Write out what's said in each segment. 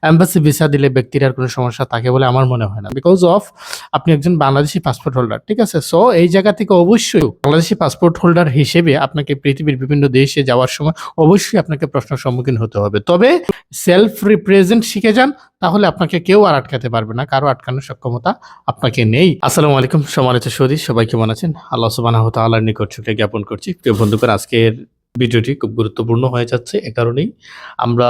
Embassy visa দিলে ব্যক্তির আর কোনো সমস্যা থাকে বলে আমার মনে হয় না। বিকজ অফ আপনি একজন বাংলাদেশী পাসপোর্ট হোল্ডার, ঠিক আছে? সো এই জায়গা থেকে অবশ্যই বাংলাদেশী পাসপোর্ট হোল্ডার হিসেবে আপনাকে পৃথিবীর বিভিন্ন দেশে যাওয়ার সময় অবশ্যই আপনাকে প্রশ্নের সম্মুখীন হতে হবে। তবে সেলফ রিপ্রেজেন্ট শিখে যান, তাহলে আপনাকে কেউ আর আটকাতে পারবে না, কারো আটকানোর সক্ষমতা আপনাকে নেই। আসসালামু আলাইকুম সম্মানিত সুধী, সবাই কেমন আছেন? আল্লাহ সুবহানাহু ওয়া তাআলার নিকট শুকরিয়া জ্ঞাপন করছি। প্রিয় বন্ধুগণ, আজকের ভিডিওটি খুব গুরুত্বপূর্ণ হয়ে যাচ্ছে। এ কারণেই আমরা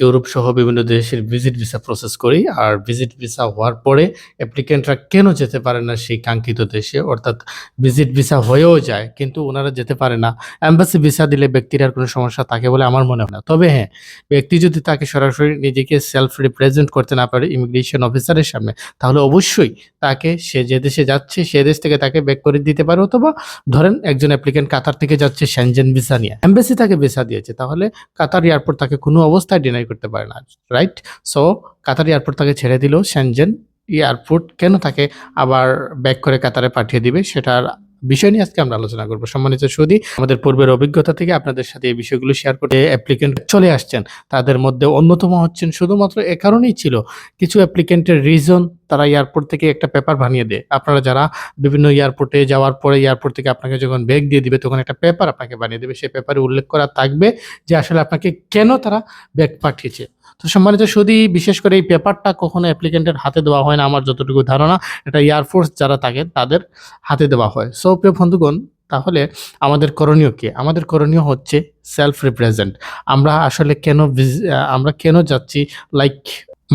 ইউরোপ সহ বিভিন্ন দেশের ভিজিট ভিসা প্রসেস করি। আর ভিজিট ভিসা হওয়ার পরে অ্যাপ্লিক্যান্টরা কেন যেতে পারে না সেই কাঙ্ক্ষিত দেশে, অর্থাৎ ভিজিট ভিসা হয়েও যায় কিন্তু ওনারা যেতে পারে না। এম্বাসি ভিসা দিলে ব্যক্তির আর কোনো সমস্যা থাকে বলে আমার মনে হয় না। তবে হ্যাঁ, ব্যক্তি যদি তাকে সরাসরি নিজেকে সেলফ রিপ্রেজেন্ট করতে না পারে ইমিগ্রেশন অফিসারের সামনে, তাহলে অবশ্যই তাকে সে যে দেশে যাচ্ছে সে দেশ থেকে তাকে ব্যাক করে দিতে পারে। অথবা ধরেন একজন অ্যাপ্লিক্যান্ট কাতার থেকে যাচ্ছে সেনজেন ভিসা নিয়ে, এম্বাসি তাকে ভিসা দিয়েছে, তাহলে কাতার এয়ারপোর্ট তাকে কোনো অবস্থায় ডিনাই করতে পারে না, রাইট? সো কাতার এয়ারপোর্ট তাকে ছেড়ে দিলেও সেনজেন এয়ারপোর্ট কেন তাকে আবার ব্যাক করে কাতারে পাঠিয়ে দিবে, সেটার বিষয় নিয়ে আজকে আমরা আলোচনা করবো। সম্মানিত সুধী, আমাদের পূর্বের অভিজ্ঞতা থেকে আপনাদের সাথে এই বিষয়গুলো শেয়ার করতে অ্যাপ্লিকেন্ট চলে আসছেন, তাদের মধ্যে অন্যতম হচ্ছেন শুধুমাত্র এ কারণেই ছিল কিছু অ্যাপ্লিকেন্টের রিজন, তারা এয়ারপোর্ট থেকে একটা পেপার বানিয়ে দেয়। আপনারা যারা বিভিন্ন এয়ারপোর্টে যাওয়ার পরে এয়ারপোর্ট থেকে আপনাকে যখন ব্যাগ দিয়ে দিবে তখন একটা পেপার আপনাকে বানিয়ে দেবে, সেই পেপারে উল্লেখ করা থাকবে যে আসলে আপনাকে কেন তারা ব্যাগ পাঠিয়েছে। তো সম্মানিত সুধী, বিশেষ করে এই পেপারটা কখনো অ্যাপ্লিকেন্টের হাতে দেওয়া হয় না, আমার যতটুকু ধারণা এটা এয়ারফোর্স যারা থাকে তাদের হাতে দেওয়া হয়। সো প্রিয় বন্ধুগণ, তাহলে আমাদের করণীয় কি? আমাদের করণীয় হচ্ছে সেলফ রিপ্রেজেন্ট। আমরা কেন যাচ্ছি লাইক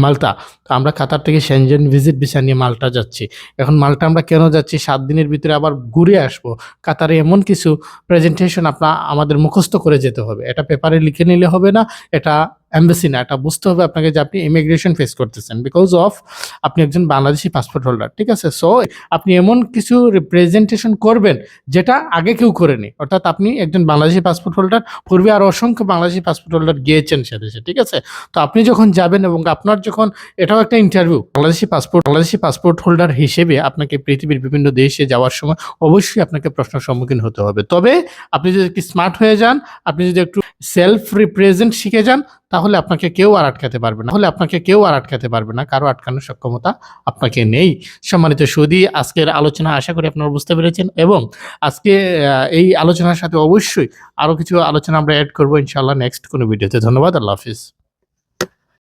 মাল্টা? তো আমরা কাতার থেকে সেনজেন ভিজিট ভিসা নিয়ে মাল্টা যাচ্ছি। এখন মাল্টা আমরা কেন যাচ্ছি? 7 দিনের ভিতরে আবার ঘুরে আসবো। কাতারে এমন কিছু প্রেজেন্টেশন আমাদের মুখস্থ করে যেতে হবে। এটা পেপারে লিখে নিলে হবে না, এটা এমবাসি না, এটা বুঝতে হবে আপনাকে যে আপনি ইমিগ্রেশন ফেস করতেছেন। বিকজ অফ আপনি একজন বাংলাদেশী পাসপোর্ট হোল্ডার, ঠিক আছে? সো আপনি এমন কিছু রিপ্রেজেন্টেশন করবেন যেটা আগে কেউ করেনি। অর্থাৎ আপনি একজন বাংলাদেশী পাসপোর্ট হোল্ডার, পূর্বে আরো অসংখ্য বাংলাদেশী পাসপোর্ট হোল্ডার গিয়েছেন সে দেশে, ঠিক আছে? তো আপনি যখন যাবেন এবং আপনার যখন, এটাও একটা ইন্টারভিউ, বাংলাদেশী পাসপোর্ট হোল্ডার হিসেবে আপনাকে পৃথিবীর বিভিন্ন দেশে যাওয়ার সময় অবশ্যই আপনাকে প্রশ্নের সম্মুখীন হতে হবে। তবে আপনি যদি একটু স্মার্ট হয়ে যান, আপনি যদি একটু সেলফ রিপ্রেজেন্ট শিখে যান, তাহলে আপনাকে কেউ আর আটকাতে পারবে না, কারো আটকানোর সক্ষমতা আপনাকে নেই। সম্মানিত সুধী, আজকের আলোচনা আশা করি আপনারা বুঝতে পেরেছেন এবং আজকে এই আলোচনার সাথে অবশ্যই আরো কিছু আলোচনা আমরা অ্যাড করবো ইনশাআল্লাহ নেক্সট কোনো ভিডিওতে। ধন্যবাদ, আল্লাহ হাফিজ।